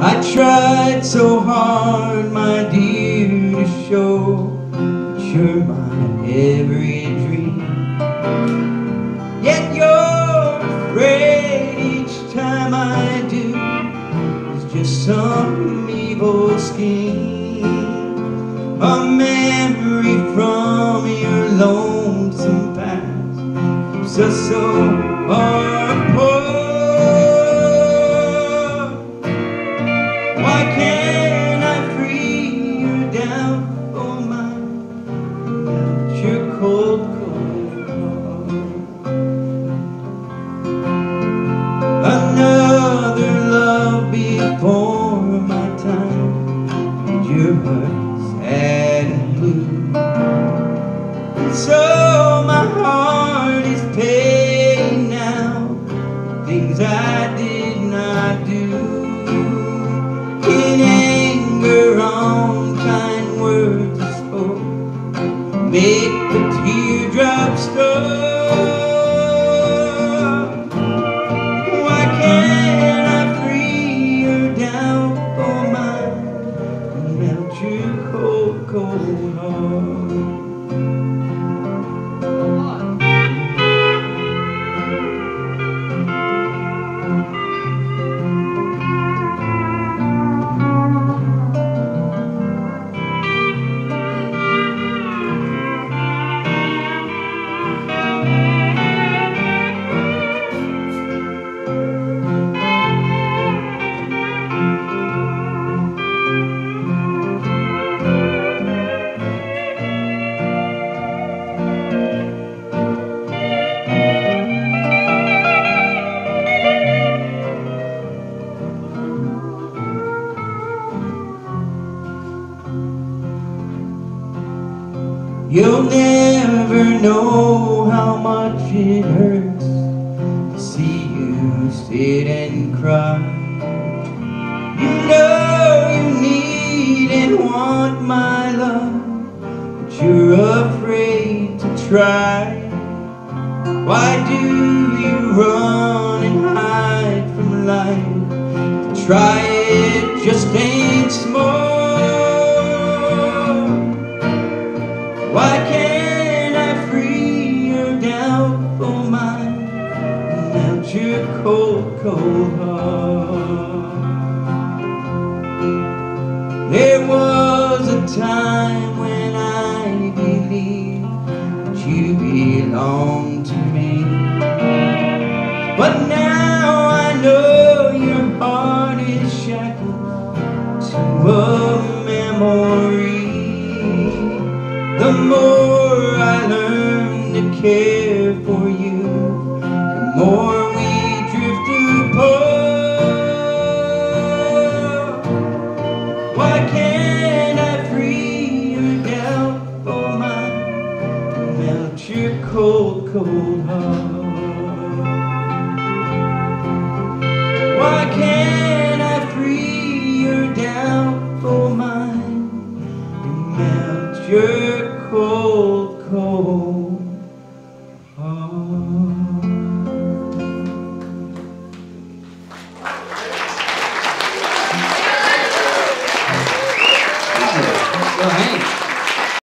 I tried so hard, my dear, to show that you're my every dream. Yet you're afraid each time I do. It's just some evil scheme, a memory from your lonesome past keeps us so far apart. Why can't I free your doubtful mind, melt your cold, cold heart? Another love before my time made your heart sad and blue, and so my heart is paying now things I did not do. In anger, unkind words I spoke make the teardrops stop. Why can't I free your doubtful mind and melt your cold, cold heart? You'll never know how much it hurts to see you sit and cry. You know you need and want my love, but you're afraid to try. Why do you run and hide from life? To try it just ain't smart. Why can't I free your doubtful mind and melt your cold, cold heart? There was a time when I believed that you belonged to me, but now I know your heart is shackled to a memory. The more I learn to care for you, the more we drift apart. Why can't I free your doubtful mind and melt your cold, cold heart? Why can't I free your doubtful mind and melt your cold, cold